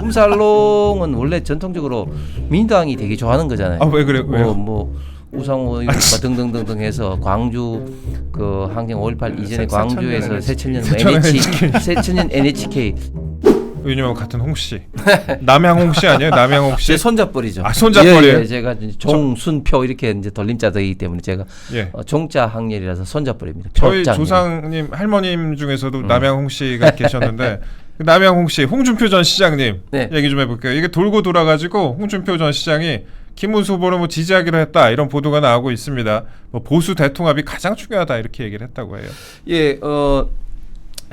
꿈살롱은 원래 전통적으로 민주당이 되게 좋아하는 거잖아요. 아, 왜 그래요? 왜요? 뭐 우상호 등등등등 해서 광주 그 항쟁 5.18 이전에 광주에서 새천년 NHK 왜냐면 같은 홍씨 남양홍씨 아니에요? 남양홍씨 제 손잡벌이죠. 아, 손잡벌이에요? 예, 제가 종순표 이렇게 이제 돌림자들이기 때문에 제가 예. 종자 학렬이라서 손잡벌입니다. 저희 조상님 할머님 중에서도 남양홍씨가 계셨는데 남양홍씨 홍준표 전 시장님 네. 얘기 좀 해볼게요. 이게 돌고 돌아가지고 홍준표 전 시장이 김문수 후보를 뭐 지지하기로 했다 이런 보도가 나오고 있습니다. 뭐 보수 대통합이 가장 중요하다 이렇게 얘기를 했다고 해요. 예,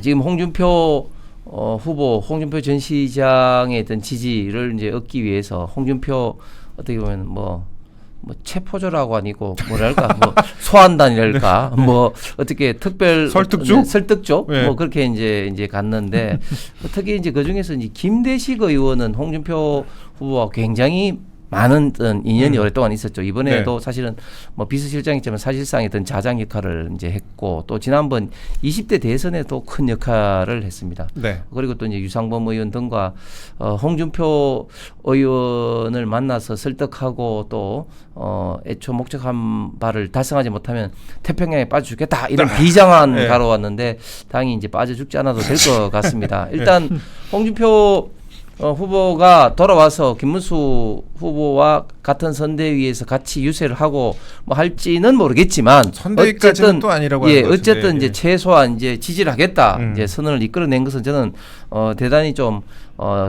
지금 홍준표 홍준표 전 시장의 어떤 지지를 이제 얻기 위해서 홍준표 어떻게 보면 뭐 체포조라고 아니고 뭐랄까 뭐 소환단이랄까 뭐 어떻게 특별 설득조 네. 뭐 그렇게 이제 갔는데 특히 이제 그 중에서 이제 김대식 의원은 홍준표 후보와 굉장히 많은 인연이 오랫동안 있었죠. 이번에도 네. 사실은 뭐 비서실장이지만 사실상 어떤 자장 역할을 이제 했고 또 지난번 20대 대선에도 큰 역할을 했습니다. 네. 그리고 또 이제 유상범 의원 등과 홍준표 의원을 만나서 설득하고 또 애초 목적한 바를 달성하지 못하면 태평양에 빠져 죽겠다 이런 비장한 네. 가로 왔는데 당연히 이제 빠져 죽지 않아도 될 것 같습니다. 일단 홍준표 후보가 돌아와서 김문수 후보와 같은 선대위에서 같이 유세를 하고 뭐 할지는 모르겠지만 선대위까지는 또 아니라고 하는 것 같은데. 어쨌든 이제 최소한 이제 지지를 하겠다 이제 선언을 이끌어낸 것은 저는 대단히 좀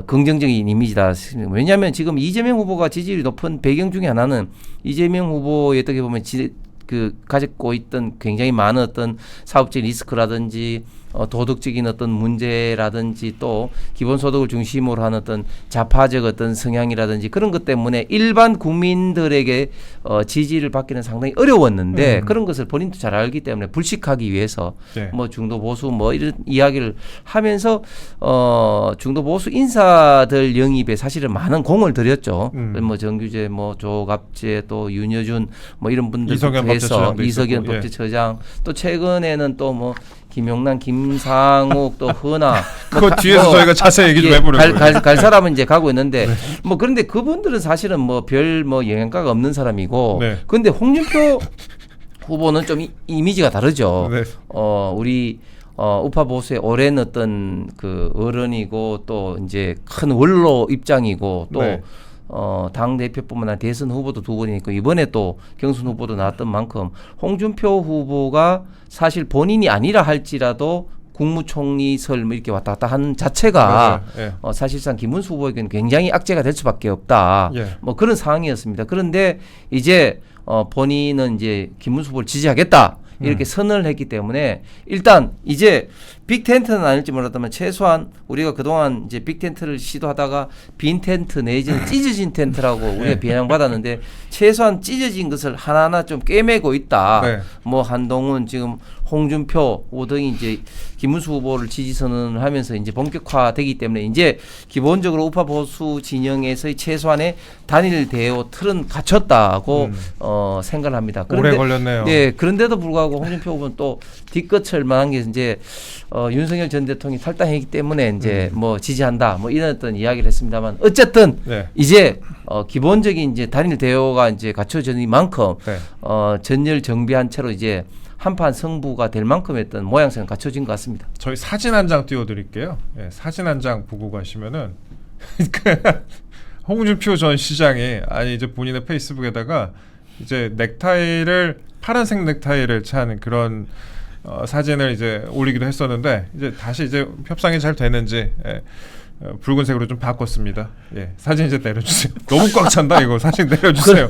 긍정적인 이미지다. 왜냐하면 지금 이재명 후보가 지지율이 높은 배경 중에 하나는 이재명 후보의 어떻게 보면 가지고 있던 굉장히 많은 어떤 사업적 리스크라든지 도덕적인 어떤 문제라든지 또 기본소득을 중심으로 하는 어떤 좌파적 어떤 성향이라든지 그런 것 때문에 일반 국민들에게 지지를 받기는 상당히 어려웠는데 그런 것을 본인도 잘 알기 때문에 불식하기 위해서 네. 뭐 중도 보수 뭐 이런 이야기를 하면서 중도 보수 인사들 영입에 사실은 많은 공을 들였죠. 뭐 정규재 뭐 조갑재 또 윤여준 뭐 이런 분들부터 해서 이석연 법제처장 또 최근에는 또 뭐 김용남, 김상욱, 또 허나 그거 뒤에서 저희가 자세히 얘기 좀 해보려고요. 갈 사람은 이제 가고 있는데 네. 뭐 그런데 그분들은 사실은 뭐 별 뭐 영향가가 없는 사람이고 네. 그런데 홍준표 후보는 좀 이미지가 다르죠. 네. 우리 우파 보수의 오랜 어떤 그 어른이고 또 이제 큰 원로 입장이고 또 네. 당 대표뿐만 아니라 대선 후보도 2번이 있고 이번에 또 경선 후보도 나왔던 만큼 홍준표 후보가 사실 본인이 아니라 할지라도 국무총리설 뭐 이렇게 왔다 갔다 하는 자체가 예. 사실상 김문수 후보에게는 굉장히 악재가 될 수밖에 없다. 예. 뭐 그런 상황이었습니다. 그런데 이제 본인은 이제 김문수 후보를 지지하겠다. 이렇게 선언을 했기 때문에 일단 이제 빅텐트는 아닐지 몰랐다면 최소한 우리가 그동안 이제 빅텐트를 시도하다가 빈 텐트 내지는 찢어진 텐트라고 우리가 비난받았는데 최소한 찢어진 것을 하나하나 좀 꿰매고 있다. 네. 뭐 한동훈 지금 홍준표 등이 이제 김문수 후보를 지지 선언을 하면서 이제 본격화되기 때문에 이제 기본적으로 우파 보수 진영에서의 최소한의 단일 대오 틀은 갖췄다고 생각을 합니다. 오래 걸렸네요. 네, 그런데도 불구하고 홍준표 후보는 또 뒷끝을 만한 게 이제 윤석열 전 대통령이 탈당했기 때문에 이제 뭐 지지한다 뭐 이런 어떤 이야기를 했습니다만 어쨌든 네. 이제 기본적인 이제 단일 대오가 이제 갖춰진 만큼 네. 전열 정비한 채로 이제 한판 승부가 될 만큼의 어떤 모양새는 갖춰진 것 같습니다. 저희 사진 한 장 띄워드릴게요. 예, 사진 한 장 보고 가시면은 홍준표 전 시장이 이제 본인의 페이스북에다가 이제 파란색 넥타이를 찬 그런 사진을 이제 올리기도 했었는데 이제 다시 이제 협상이 잘 되는지 붉은색으로 좀 바꿨습니다. 예, 사진 이제 내려주세요. 너무 꽉 찬다 이거 사진 내려주세요.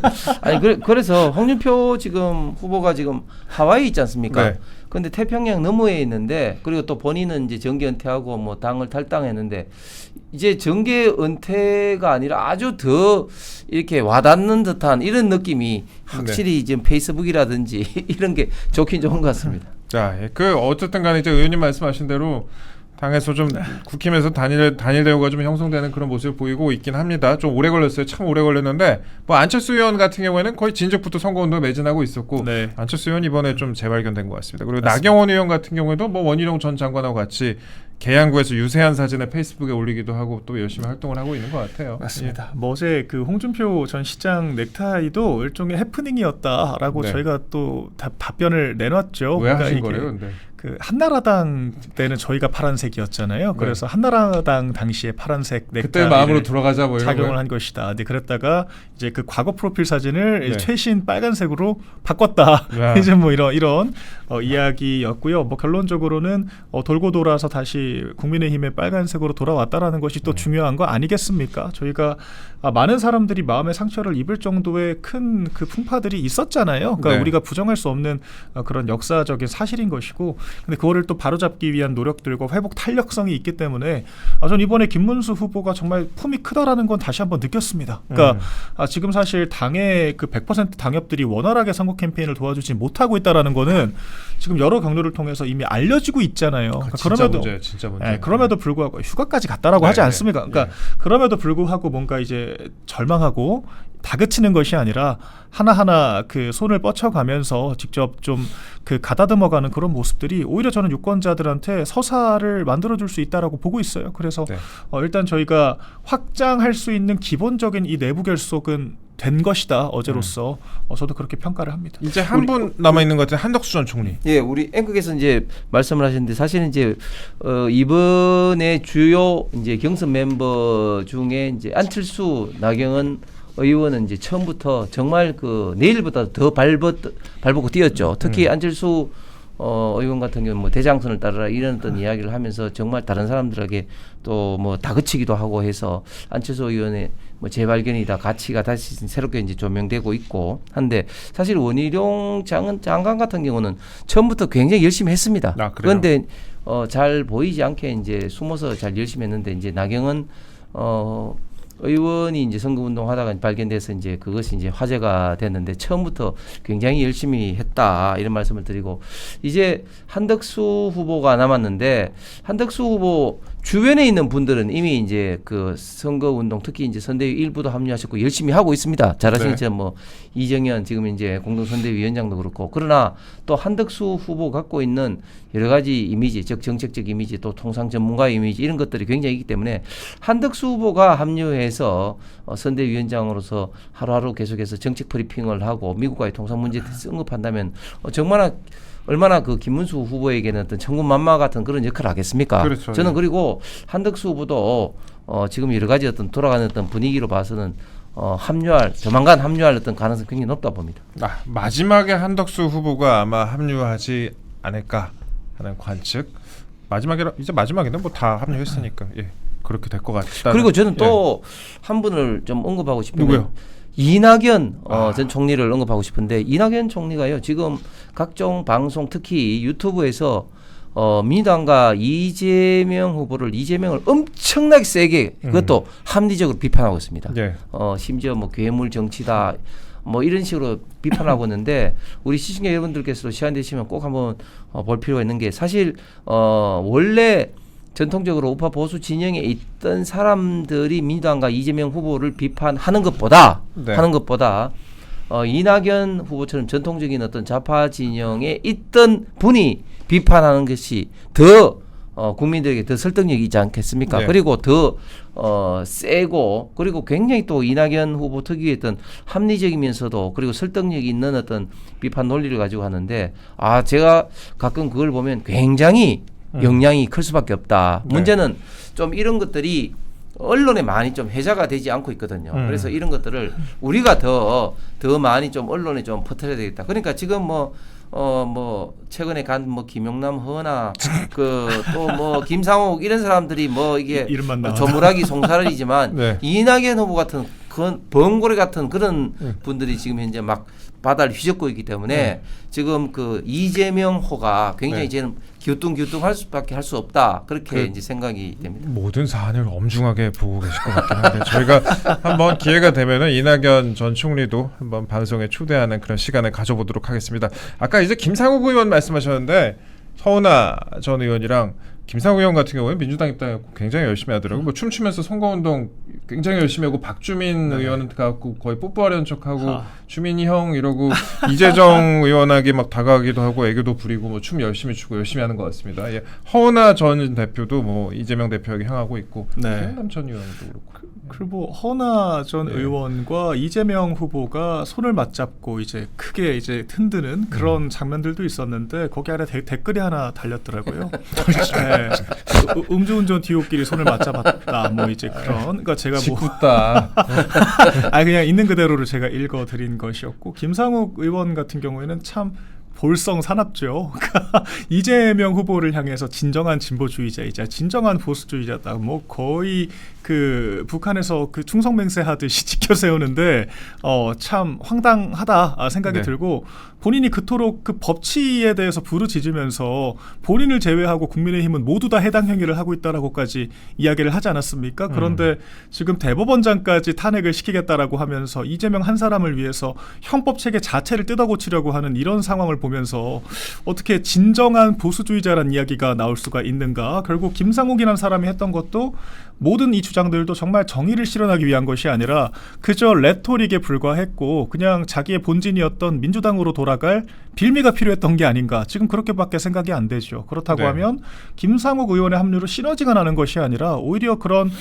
그래서 홍준표 지금 후보가 지금 하와이 있지 않습니까? 네. 그런데 태평양 너머에 있는데 그리고 또 본인은 이제 정계 은퇴하고 뭐 당을 탈당했는데 이제 정계 은퇴가 아니라 아주 더 이렇게 와닿는 듯한 이런 느낌이 확실히 지금 페이스북이라든지 이런 게 좋긴 좋은 것 같습니다. 자, 어쨌든 간에 이제 의원님 말씀하신 대로 당에서 좀 국힘에서 단일 대우가 좀 형성되는 그런 모습을 보이고 있긴 합니다. 좀 오래 걸렸어요. 참 오래 걸렸는데 뭐 안철수 의원 같은 경우에는 거의 진즉부터 선거운동에 매진하고 있었고 네. 안철수 의원 이번에 좀 재발견된 것 같습니다. 그리고 맞습니다. 나경원 의원 같은 경우에도 뭐 원희룡 전 장관하고 같이 계양구에서 유세한 사진을 페이스북에 올리기도 하고 또 열심히 활동을 하고 있는 것 같아요. 맞습니다. 뭐 어제 그 홍준표 전 시장 넥타이도 일종의 해프닝이었다라고 네. 저희가 또 답변을 내놨죠. 왜 그러니까 하신 이게 거래요, 근데? 그 한나라당 때는 저희가 파란색이었잖아요. 그래서 한나라당 당시에 파란색 그때 넥타이를 마음으로 돌아가자 뭐 이런 착용을 거예요? 한 것이다. 근데 그랬다가 이제 그 과거 프로필 사진을 네. 최신 빨간색으로 바꿨다. 야. 이제 뭐 이런 이야기였고요. 뭐 결론적으로는 돌고 돌아서 다시 국민의힘의 빨간색으로 돌아왔다라는 것이 또 중요한 거 아니겠습니까? 저희가 많은 사람들이 마음의 상처를 입을 정도의 큰 그 풍파들이 있었잖아요. 그러니까 네. 우리가 부정할 수 없는 그런 역사적인 사실인 것이고, 근데 그거를 또 바로잡기 위한 노력들과 회복 탄력성이 있기 때문에 전 이번에 김문수 후보가 정말 품이 크다라는 건 다시 한번 느꼈습니다. 그러니까 지금 사실 당의 그 100% 당협들이 원활하게 선거 캠페인을 도와주지 못하고 있다라는 거는 지금 여러 경로를 통해서 이미 알려지고 있잖아요. 그러니까 진짜 문제예요, 진짜 문제. 그럼에도 불구하고 휴가까지 갔다라고 하지 않습니까? 그러니까 그럼에도 불구하고 뭔가 이제 절망하고 다그치는 것이 아니라 하나하나 그 손을 뻗쳐가면서 직접 좀 그 가다듬어가는 그런 모습들이 오히려 저는 유권자들한테 서사를 만들어줄 수 있다라고 보고 있어요. 그래서 네. 일단 저희가 확장할 수 있는 기본적인 이 내부 결속은 된 것이다 어제로서 저도 그렇게 평가를 합니다. 이제 한 분 남아 있는 것 같은 한덕수 전 총리. 예, 우리 앵커께서 이제 말씀을 하셨는데 사실은 이제 이번에 주요 이제 경선 멤버 중에 이제 안철수, 나경원 의원은 이제 처음부터 정말 그 내일보다 더 발벗고 뛰었죠. 특히 안철수 의원 같은 경우는 뭐 대장선을 따르라 이런 어떤 이야기를 하면서 정말 다른 사람들에게 또 뭐 다그치기도 하고 해서 안철수 의원의 뭐 재발견이다 가치가 다시 새롭게 이제 조명되고 있고 한데 사실 원희룡 장관 같은 경우는 처음부터 굉장히 열심히 했습니다. 그런데 잘 보이지 않게 이제 숨어서 잘 열심히 했는데 이제 나경원 의원이 이제 선거운동 하다가 발견돼서 이제 그것이 이제 화제가 됐는데 처음부터 굉장히 열심히 했다 이런 말씀을 드리고 이제 한덕수 후보가 남았는데 한덕수 후보 주변에 있는 분들은 이미 이제 그 선거운동 특히 이제 선대위 일부도 합류하셨고 열심히 하고 있습니다. 잘 아시겠지만 뭐 이정현 지금 이제 공동선대위원장도 그렇고 그러나 또 한덕수 후보 갖고 있는 여러 가지 이미지 즉 정책적 이미지 또 통상 전문가의 이미지 이런 것들이 굉장히 있기 때문에 한덕수 후보가 합류해서 선대위원장으로서 하루하루 계속해서 정책 브리핑을 하고 미국과의 통상 문제에 대해서 언급한다면 정말 얼마나 그 김문수 후보에게는 어떤 천군만마 같은 그런 역할을 하겠습니까? 그렇죠. 저는 그리고 한덕수 후보도 지금 여러 가지 어떤 돌아가는 어떤 분위기로 봐서는 조만간 합류할 어떤 가능성이 굉장히 높다 봅니다. 마지막에 한덕수 후보가 아마 합류하지 않을까 하는 관측. 이제 마지막에는 뭐 다 합류했으니까 그렇게 될 것 같다. 그리고 저는 또 한 분을 좀 언급하고 싶은데 누구요? 이낙연 전 총리를 언급하고 싶은데 이낙연 총리가요 지금 각종 방송 특히 유튜브에서 민주당과 이재명을 엄청나게 세게 그것도 합리적으로 비판하고 있습니다. 심지어 뭐 괴물 정치다 뭐 이런 식으로 비판하고 있는데 우리 시청자 여러분들께서도 시간 되시면 꼭 한번 볼 필요가 있는 게 사실 원래 전통적으로 우파 보수 진영에 있던 사람들이 민주당과 이재명 후보를 비판하는 것보다 이낙연 후보처럼 전통적인 어떤 좌파 진영에 있던 분이 비판하는 것이 더 국민들에게 더 설득력이 있지 않겠습니까? 그리고 더 세고 그리고 굉장히 또 이낙연 후보 특유의 어떤 합리적이면서도 그리고 설득력이 있는 어떤 비판 논리를 가지고 하는데 제가 가끔 그걸 보면 굉장히 영향이 클 수밖에 없다. 문제는 좀 이런 것들이 언론에 많이 좀 회자가 되지 않고 있거든요. 그래서 이런 것들을 우리가 더 많이 좀 언론에 좀 퍼뜨려야 되겠다. 그러니까 지금 뭐 최근에 간 뭐 김용남 허나 또 뭐 김상욱 이런 사람들이 뭐 이게 조물하기 송사를이지만 이낙연 후보 같은 번고래 같은 그런 분들이 지금 현재 막 바다를 휘젓고 있기 때문에 지금 그 이재명 호가 굉장히 이제는 기우뚱기우뚱할 수밖에 할 수 없다 그렇게 이제 생각이 됩니다. 모든 사안을 엄중하게 보고 계실 것 같긴 한데 저희가 한번 기회가 되면은 이낙연 전 총리도 한번 방송에 초대하는 그런 시간을 가져보도록 하겠습니다. 아까 이제 김상욱 의원 말씀하셨는데 서은아 전 의원이랑 김상우 의원 같은 경우는 민주당 입당에 굉장히 열심히 하더라고요. 뭐 춤추면서 선거운동 굉장히 열심히 하고 박주민 의원 갖고 거의 뽀뽀하려는 척하고 주민이 형 이러고 이재정 의원에게 막 다가가기도 하고 애교도 부리고 뭐 춤 열심히 추고 열심히 하는 것 같습니다. 예. 허은하 전 대표도 뭐 이재명 대표에게 향하고 있고 김영남 전 의원도 그렇고. 그리고 허은하 전 의원과 이재명 후보가 손을 맞잡고 이제 크게 이제 흔드는 그런 장면들도 있었는데 거기 아래 댓글이 하나 달렸더라고요. 네. 음주운전 뒤옷끼리 손을 맞잡았다. 뭐 이제 그런. 그러니까 제가 뭐 짓궂다. 그냥 있는 그대로를 제가 읽어드린 것이었고 김상욱 의원 같은 경우에는 참. 볼썽사납죠. 이재명 후보를 향해서 진정한 진보주의자이자 진정한 보수주의자다. 뭐 거의 그 북한에서 그 충성맹세하듯이 지켜세우는데 참 황당하다 생각이 들고 본인이 그토록 그 법치에 대해서 부르짖으면서 본인을 제외하고 국민의힘은 모두 다 해당 행위를 하고 있다라고까지 이야기를 하지 않았습니까? 그런데 지금 대법원장까지 탄핵을 시키겠다라고 하면서 이재명 한 사람을 위해서 형법 체계 자체를 뜯어고치려고 하는 이런 상황을 보면서 어떻게 진정한 보수주의자라는 이야기가 나올 수가 있는가? 결국 김상욱이라는 사람이 했던 것도 모든 이 주장들도 정말 정의를 실현하기 위한 것이 아니라 그저 레토릭에 불과했고 그냥 자기의 본진이었던 민주당으로 돌아갈 빌미가 필요했던 게 아닌가. 지금 그렇게밖에 생각이 안 되죠. 그렇다고 하면 김상욱 의원의 합류로 시너지가 나는 것이 아니라 오히려 그런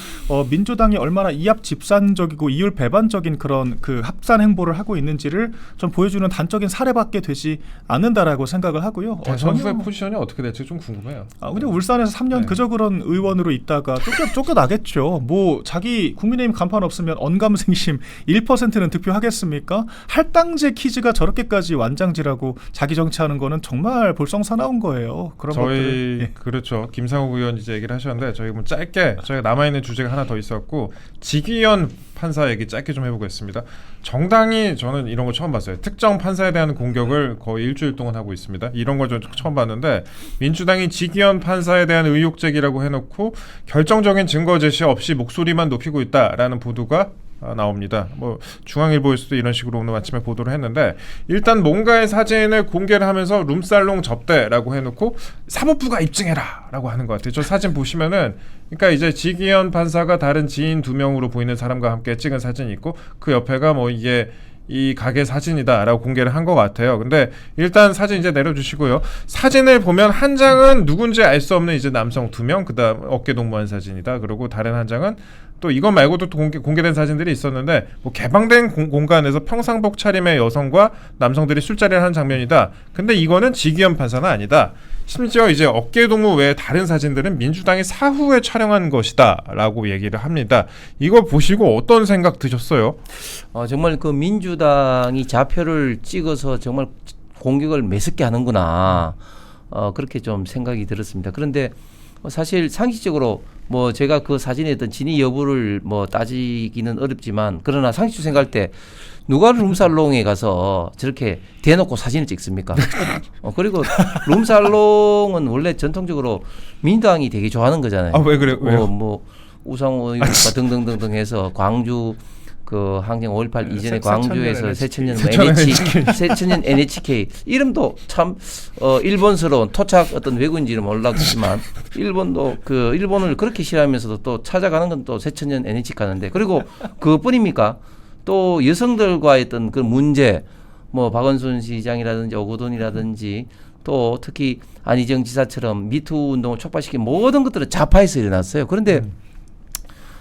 민주당이 얼마나 이합 집산적이고 이율 배반적인 그런 그 합산 행보를 하고 있는지를 좀 보여주는 단적인 사례밖에 되지 않는다라고 생각을 하고요. 대선후의 포지션이 어떻게 될지 좀 궁금해요. 그냥 울산에서 3년 그저 그런 의원으로 있다가 쫓겨나겠죠. 뭐 자기 국민의힘 간판 없으면 언감생심 1%는 득표하겠습니까? 할당제 퀴즈가 저렇게까지 완장지라고 자기 정치하는 거는 정말 볼썽사나운 거예요. 그런 것들을. 그렇죠. 김상욱 의원 이제 얘기를 하셨는데 저희 뭐 짧게 저희가 남아있는 주제가 하나 더 있었고 직위원 판사 얘기 짧게 좀 해보겠습니다. 정당이 저는 이런 거 처음 봤어요. 특정 판사에 대한 공격을 거의 일주일 동안 하고 있습니다. 이런 걸 좀 처음 봤는데 민주당이 직위원 판사에 대한 의혹 제기라고 해놓고 결정적인 증거 제시 없이 목소리만 높이고 있다라는 보도가 나옵니다. 뭐 중앙일보에서도 이런 식으로 오늘 아침에 보도를 했는데 일단 뭔가의 사진을 공개를 하면서 룸살롱 접대라고 해놓고 사법부가 입증해라라고 하는 것 같아요. 저 사진 보시면은 그러니까 이제 지기현 판사가 다른 지인 2명으로 보이는 사람과 함께 찍은 사진이 있고 그 옆에가 뭐 이게 이 가게 사진이다라고 공개를 한 것 같아요. 근데 일단 사진 이제 내려주시고요. 사진을 보면 한 장은 누군지 알 수 없는 이제 남성 2명, 그다음 어깨 동무한 사진이다. 그리고 다른 한 장은 또 이것 말고도 또 공개된 사진들이 있었는데 뭐 개방된 공간에서 평상복 차림의 여성과 남성들이 술자리를 하는 장면이다. 근데 이거는 지기현 판사는 아니다. 심지어 이제 어깨동무 외에 다른 사진들은 민주당이 사후에 촬영한 것이다라고 얘기를 합니다. 이거 보시고 어떤 생각 드셨어요? 정말 그 민주당이 좌표를 찍어서 정말 공격을 매섭게 하는구나. 그렇게 좀 생각이 들었습니다. 그런데 사실 상식적으로 뭐 제가 그 사진의 어떤 진위 여부를 뭐 따지기는 어렵지만 그러나 상식적으로 생각할 때 누가 룸살롱에 가서 저렇게 대놓고 사진을 찍습니까? 그리고 룸살롱은 원래 전통적으로 민주당이 되게 좋아하는 거잖아요. 왜 그래요? 뭐 우상호 의원과 등등등등 해서 광주 그 항쟁 5.18 이전에 광주에서 새천년 NHK 이름도 참 일본스러운 토착 어떤 외국인지는 몰랐지만 일본도 그 일본을 그렇게 싫어하면서도 또 찾아가는 건 또 새천년 NHK 가는데 그리고 그뿐입니까? 또 여성들과의 어떤 그 문제 뭐 박원순 시장이라든지 오거돈이라든지 또 특히 안희정 지사처럼 미투 운동을 촉발시킨 모든 것들은 좌파에서 일어났어요. 그런데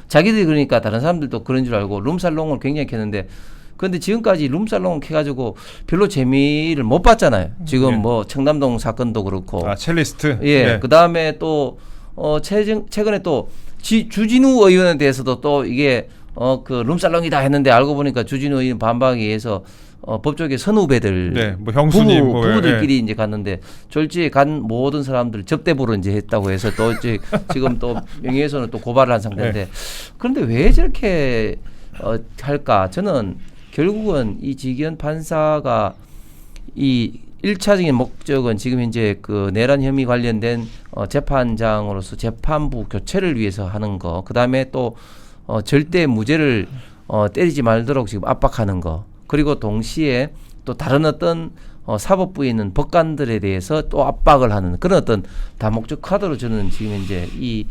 자기들이 그러니까 다른 사람들도 그런 줄 알고 룸살롱을 굉장히 켰는데 그런데 지금까지 룸살롱을 켜가지고 별로 재미를 못 봤잖아요. 지금 뭐 청담동 사건도 그렇고. 첼리스트. 그 다음에 또 최근에 또 주진우 의원에 대해서도 또 이게 그 룸살롱이다 했는데 알고 보니까 주진우 의원 반박에 의해서 법조계 선후배들, 뭐 형수님, 부부들끼리 이제 갔는데 졸지에 간 모든 사람들 접대부로 이제 했다고 해서 또 이제 지금 또 명예훼손을 또 고발을 한 상태인데 그런데 왜 저렇게 할까? 저는 결국은 이 지기현 판사가 이 1차적인 목적은 지금 현재 그 내란 혐의 관련된 재판장으로서 재판부 교체를 위해서 하는 거, 그 다음에 또 절대 무죄를 때리지 말도록 지금 압박하는 거. 그리고 동시에 또 다른 어떤 사법부에 있는 법관들에 대해서 또 압박을 하는 그런 어떤 다목적 카드로 저는 지금 이제 이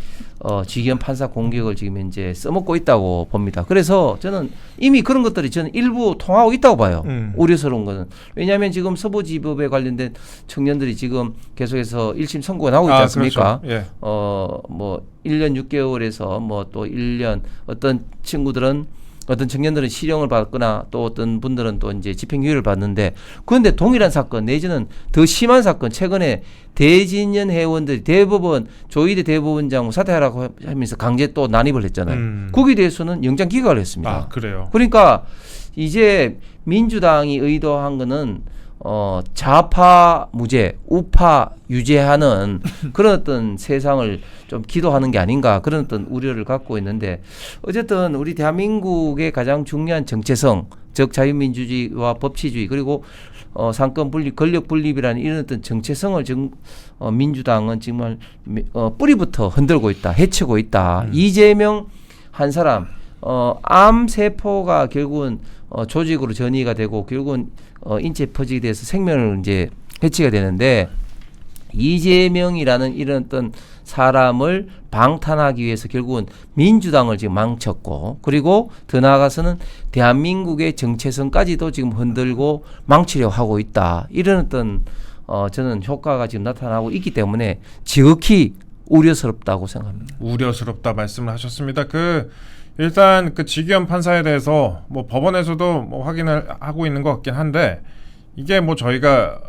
지기현 판사 공격을 지금 이제 써먹고 있다고 봅니다. 그래서 저는 이미 그런 것들이 저는 일부 통하고 있다고 봐요. 우려스러운 거는. 왜냐하면 지금 서부지법에 관련된 청년들이 지금 계속해서 1심 선고가 나오고 있지 않습니까? 그렇죠. 예. 뭐 1년 6개월에서 뭐 또 1년 어떤 청년들은 실형을 받거나 또 어떤 분들은 또 이제 집행유예를 받는데 그런데 동일한 사건 내지는 더 심한 사건 최근에 대진년 회원들이 대법원 조희대 대법원장 사퇴하라고 하면서 강제 또 난입을 했잖아요. 거기에 대해서는 영장 기각을 했습니다. 아, 그래요. 그러니까 이제 민주당이 의도한 거는 좌파 무죄, 우파 유죄하는 그런 어떤 세상을 좀 기도하는 게 아닌가 그런 어떤 우려를 갖고 있는데 어쨌든 우리 대한민국의 가장 중요한 정체성, 즉 자유민주주의와 법치주의 그리고 상권 분립, 권력 분립이라는 이런 어떤 정체성을 지금 민주당은 정말 뿌리부터 흔들고 있다, 해치고 있다. 이재명 한 사람 암 세포가 결국은 조직으로 전이가 되고 결국은 인체 퍼지게 돼서 생명을 이제 해치게 되는데 이재명이라는 이런 어떤 사람을 방탄하기 위해서 결국은 민주당을 지금 망쳤고 그리고 더 나아가서는 대한민국의 정체성까지도 지금 흔들고 망치려고 하고 있다. 이런 어떤 저는 효과가 지금 나타나고 있기 때문에 지극히 우려스럽다고 생각합니다. 우려스럽다 말씀을 하셨습니다. 일단 지기현 판사에 대해서 뭐 법원에서도 뭐 확인을 하고 있는 것 같긴 한데 이게 뭐 저희가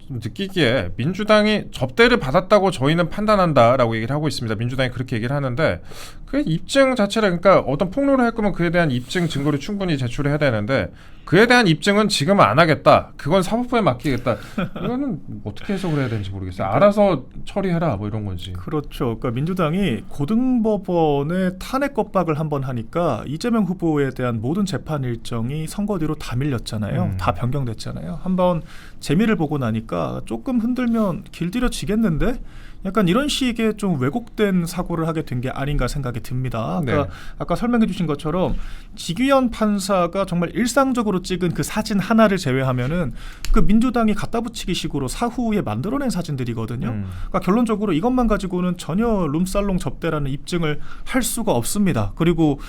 좀 느끼기에 민주당이 접대를 받았다고 저희는 판단한다라고 얘기를 하고 있습니다. 민주당이 그렇게 얘기를 하는데 그 입증 자체를 그러니까 어떤 폭로를 할 거면 그에 대한 입증 증거를 충분히 제출해야 되는데 그에 대한 입증은 지금은 안 하겠다. 그건 사법부에 맡기겠다. 이거는 어떻게 해석을 해야 되는지 모르겠어요. 알아서 처리해라 뭐 이런 건지. 그렇죠. 그러니까 민주당이 고등법원에 탄핵 겁박을 한번 하니까 이재명 후보에 대한 모든 재판 일정이 선거 뒤로 다 밀렸잖아요. 다 변경됐잖아요. 한번 재미를 보고 나니까 조금 흔들면 길들여지겠는데 약간 이런 식의 좀 왜곡된 사고를 하게 된 게 아닌가 생각이 듭니다. 그러니까 아까 설명해 주신 것처럼 지기현 판사가 정말 일상적으로 찍은 그 사진 하나를 제외하면은 그 민주당이 갖다 붙이기 식으로 사후에 만들어낸 사진들이거든요. 그러니까 결론적으로 이것만 가지고는 전혀 룸살롱 접대라는 입증을 할 수가 없습니다. 그리고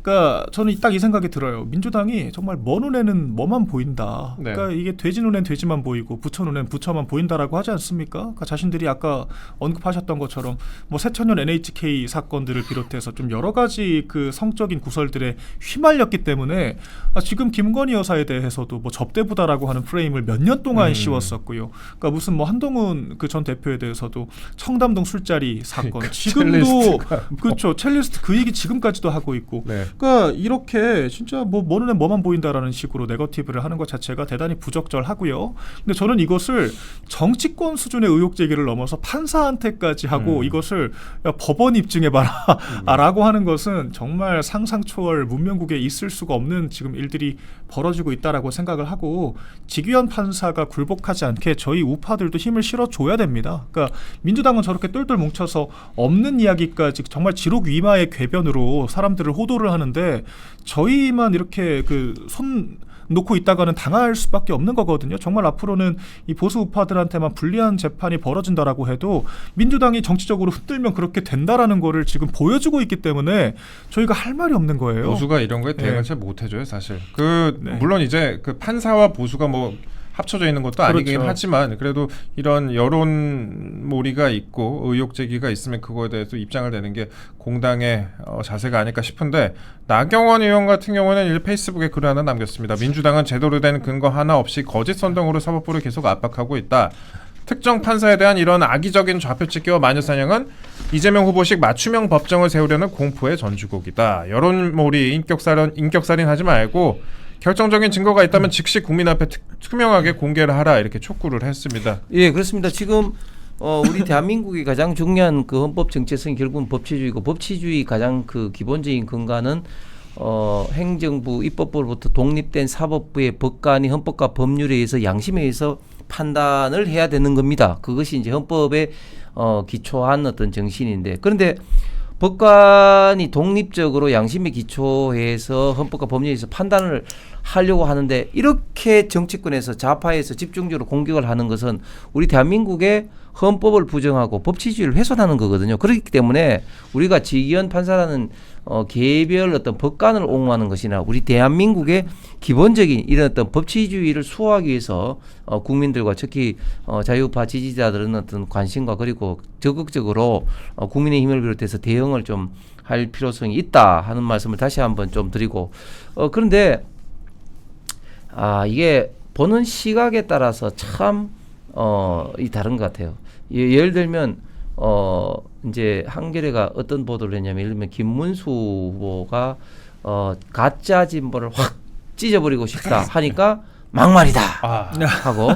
그러니까 저는 딱 이 생각이 들어요. 민주당이 정말 먼 눈에는 뭐만 보인다. 네. 그러니까 이게 돼지 눈엔 돼지만 보이고 부처 눈엔 부처만 보인다라고 하지 않습니까? 그러니까 자신들이 아까 언급하셨던 것처럼 뭐 새천년 NHK 사건들을 비롯해서 좀 여러 가지 그 성적인 구설들에 휘말렸기 때문에 지금 김건희 여사에 대해서도 뭐 접대부다라고 하는 프레임을 몇 년 동안 씌웠었고요. 그러니까 무슨 뭐 한동훈 그 전 대표에 대해서도 청담동 술자리 사건 지금도 그렇죠. 첼리스트 그 얘기 지금까지도 하고 있고. 네. 그러니까 이렇게 진짜 뭐 눈에 뭐만 보인다라는 식으로 네거티브를 하는 것 자체가 대단히 부적절하고요. 근데 저는 이것을 정치권 수준의 의혹 제기를 넘어서 판사한테까지 하고 이것을 야, 법원 입증해봐라라고 하는 것은 정말 상상 초월 문명국에 있을 수가 없는 지금 일들이 벌어지고 있다라고 생각을 하고 지기현 판사가 굴복하지 않게 저희 우파들도 힘을 실어줘야 됩니다. 그러니까 민주당은 저렇게 똘똘 뭉쳐서 없는 이야기까지 정말 지록 위마의 궤변으로 사람들을 호도를 하는데 저희만 이렇게 손 놓고 있다가는 당할 수밖에 없는 거거든요. 정말 앞으로는 이 보수 우파들한테만 불리한 재판이 벌어진다라고 해도 민주당이 정치적으로 흔들면 그렇게 된다라는 거를 지금 보여주고 있기 때문에 저희가 할 말이 없는 거예요. 보수가 이런 거에 대응을 잘 못해줘요, 사실. 네. 물론 이제 판사와 보수가 뭐 합쳐져 있는 것도 아니긴 그렇죠. 하지만 그래도 이런 여론몰이가 있고 의혹 제기가 있으면 그거에 대해서 입장을 내는 게 공당의 자세가 아닐까 싶은데 나경원 의원 같은 경우는 페이스북에 글을 하나 남겼습니다. 민주당은 제대로 된 근거 하나 없이 거짓 선동으로 사법부를 계속 압박하고 있다. 특정 판사에 대한 이런 악의적인 좌표찍기와 마녀사냥은 이재명 후보식 맞춤형 법정을 세우려는 공포의 전주곡이다. 여론몰이 인격살인 하지 말고 결정적인 증거가 있다면 즉시 국민 앞에 투명하게 공개를 하라 이렇게 촉구를 했습니다. 예, 그렇습니다. 지금 우리 대한민국의 가장 중요한 그 헌법 정체성이 결국은 법치주의고 법치주의 가장 그 기본적인 근간은 행정부 입법부로부터 독립된 사법부의 법관이 헌법과 법률에 의해서 양심에 의해서 판단을 해야 되는 겁니다. 그것이 이제 헌법에 기초한 어떤 정신인데 그런데 법관이 독립적으로 양심에 기초해서 헌법과 법률에서 판단을 하려고 하는데 이렇게 정치권에서 좌파에서 집중적으로 공격을 하는 것은 우리 대한민국의 헌법을 부정하고 법치주의를 훼손하는 거거든요. 그렇기 때문에 우리가 지기현 판사라는 개별 어떤 법관을 옹호하는 것이나 우리 대한민국의 기본적인 이런 어떤 법치주의를 수호하기 위해서 국민들과 특히 자유파 지지자들은 어떤 관심과 그리고 적극적으로 국민의힘을 비롯해서 대응을 좀 할 필요성이 있다 하는 말씀을 다시 한번 좀 드리고 그런데 이게 보는 시각에 따라서 참 이 다른 것 같아요. 예를 들면 이제 한겨레가 어떤 보도를 했냐면 예를 들면 김문수 후보가 가짜 진보를 확 찢어버리고 싶다 하니까 막말이다 하고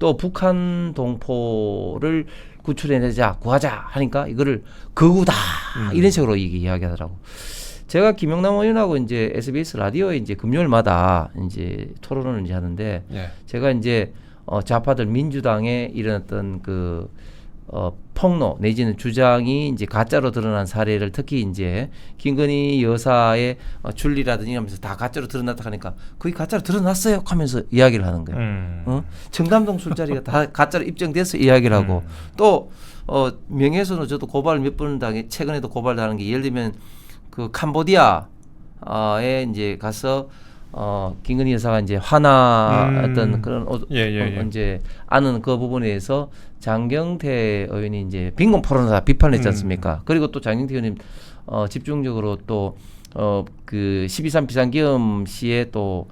또 북한 동포를 구출해내자 구하자 하니까 이거를 거구다 이런 식으로 이야기하더라고. 제가 김영남 의원하고 이제 SBS 라디오에 이제 금요일마다 이제 토론을 이제 하는데 제가 이제 좌파들 민주당의 이런 어떤 폭로 내지는 주장이 이제 가짜로 드러난 사례를 특히 이제 김건희 여사의 줄리라든지 이러면서 다 가짜로 드러났다 하니까 거의 가짜로 드러났어요 하면서 이야기를 하는 거예요. 청담동 술자리가 다 가짜로 입증돼서 이야기를 하고 또 명예훼손으로 저도 고발을 몇 번 당해 최근에도 고발당하는 게 예를 들면 그 캄보디아에 이제 가서 김건희 여사가 이제 화나했던 그런 이제 아는 그 부분에 대해서 장경태 의원이 이제 빈곤 포럼에서 비판을 했지 않습니까? 그리고 또 장경태 의원님 집중적으로 또 그 12.3 비상계엄 시에 또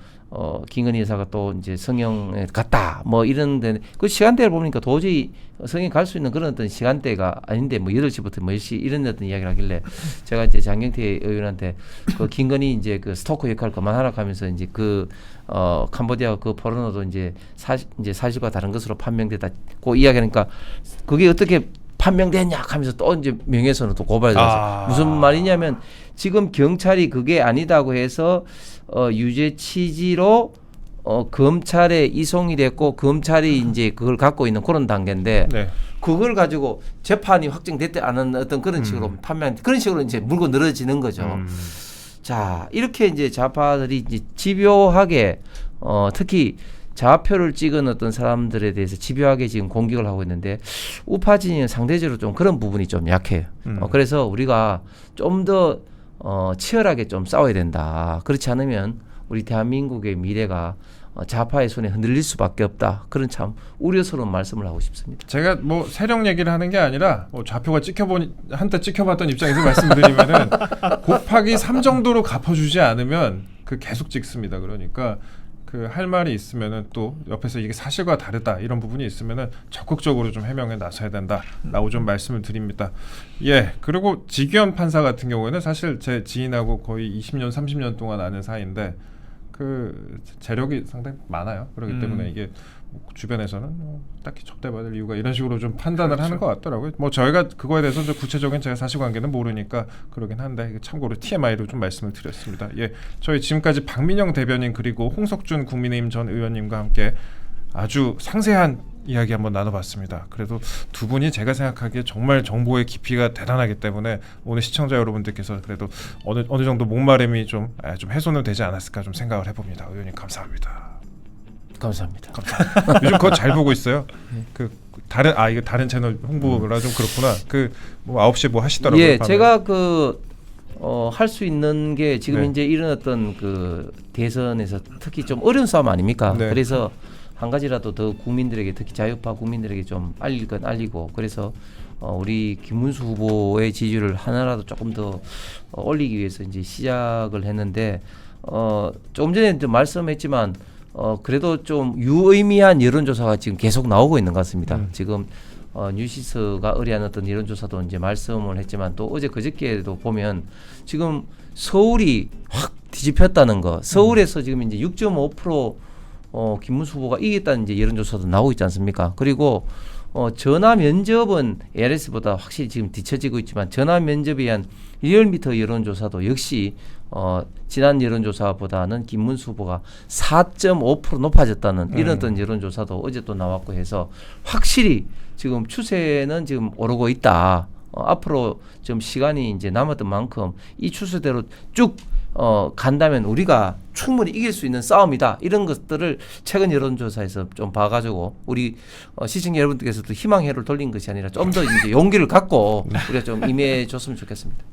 김건희 여사가 또 이제 성형에 갔다 뭐 이런 데 그 시간대를 보니까 도저히 성형 갈 수 있는 그런 어떤 시간대가 아닌데 뭐 8시부터 뭐 10시 이런 어떤 이야기를 하길래 제가 이제 장경태 의원한테 그 김건희 이제 그 스토커 역할 그만하라 하면서 이제 그 캄보디아 그 포르노도 이제 사실과 다른 것으로 판명됐다고 이야기하니까 그게 어떻게 판명됐냐 하면서 또 이제 명예훼손으로 또 고발했어요. 무슨 말이냐면 지금 경찰이 그게 아니다고 해서 유죄 취지로 검찰에 이송이 됐고 검찰이 이제 그걸 갖고 있는 그런 단계인데 그걸 가지고 재판이 확정됐지 않은 어떤 그런 식으로 판명 그런 식으로 이제 물고 늘어지는 거죠. 자 이렇게 이제 좌파들이 이제 집요하게 특히 좌표를 찍은 어떤 사람들에 대해서 집요하게 지금 공격을 하고 있는데 우파 진영은 상대적으로 좀 그런 부분이 좀 약해요. 그래서 우리가 좀 더 치열하게 좀 싸워야 된다. 그렇지 않으면 우리 대한민국의 미래가 좌파의 손에 흔들릴 수밖에 없다. 그런 참 우려스러운 말씀을 하고 싶습니다. 제가 뭐 세력 얘기를 하는 게 아니라 뭐 좌표가 한때 찍혀봤던 입장에서 말씀드리면은 곱하기 3 정도로 갚아주지 않으면 그 계속 찍습니다. 그러니까 그 할 말이 있으면은 또 옆에서 이게 사실과 다르다 이런 부분이 있으면은 적극적으로 좀 해명에 나서야 된다라고 좀 말씀을 드립니다. 그리고 지기현 판사 같은 경우에는 사실 제 지인하고 거의 20년 30년 동안 아는 사이인데 그 재력이 상당히 많아요. 그렇기 때문에 이게 주변에서는 딱히 접대받을 이유가 이런 식으로 좀 판단을 하는 것 같더라고요. 뭐 저희가 그거에 대해서 구체적인 제가 사실관계는 모르니까 그러긴 한데 참고로 TMI로 좀 말씀을 드렸습니다. 저희 지금까지 박민영 대변인 그리고 홍석준 국민의힘 전 의원님과 함께 아주 상세한 이야기 한번 나눠봤습니다. 그래도 두 분이 제가 생각하기에 정말 정보의 깊이가 대단하기 때문에 오늘 시청자 여러분들께서 그래도 어느 정도 목마름이 좀 해소는 되지 않았을까 좀 생각을 해봅니다. 의원님 감사합니다. 감사합니다. 요즘 그거 잘 보고 있어요. 그 이거 다른 채널 홍보라 좀 그렇구나. 그 뭐 9시에 뭐 하시더라고요. 제가 할 수 있는 게 지금 이제 이런 어떤 그 대선에서 특히 좀 어려운 싸움 아닙니까? 그래서 한 가지라도 더 국민들에게 특히 자유파 국민들에게 좀 알릴 건 알리고 그래서 우리 김문수 후보의 지지율을 하나라도 조금 더 올리기 위해서 이제 시작을 했는데 조금 전에 좀 말씀했지만 그래도 좀 유의미한 여론조사가 지금 계속 나오고 있는 것 같습니다. 지금 뉴시스가 의뢰한 어떤 여론조사도 이제 말씀을 했지만 또 어제 그저께도 보면 지금 서울이 확 뒤집혔다는 거. 서울에서 지금 이제 6.5% 김문수 후보가 이겼다는 이제 여론조사도 나오고 있지 않습니까? 그리고 전화 면접은 ARS보다 확실히 지금 뒤처지고 있지만 전화 면접에 의한 리얼미터 여론조사도 역시 지난 여론조사보다는 김문수 후보가 4.5% 높아졌다는 이런 어떤 여론조사도 어제 또 나왔고 해서 확실히 지금 추세는 지금 오르고 있다. 앞으로 좀 시간이 이제 남았던 만큼 이 추세대로 쭉 간다면 우리가 충분히 이길 수 있는 싸움이다. 이런 것들을 최근 여론조사에서 좀 봐가지고 우리 시청자 여러분들께서도 희망의 해를 돌린 것이 아니라 좀 더 이제 용기를 갖고 우리가 좀 임해줬으면 좋겠습니다.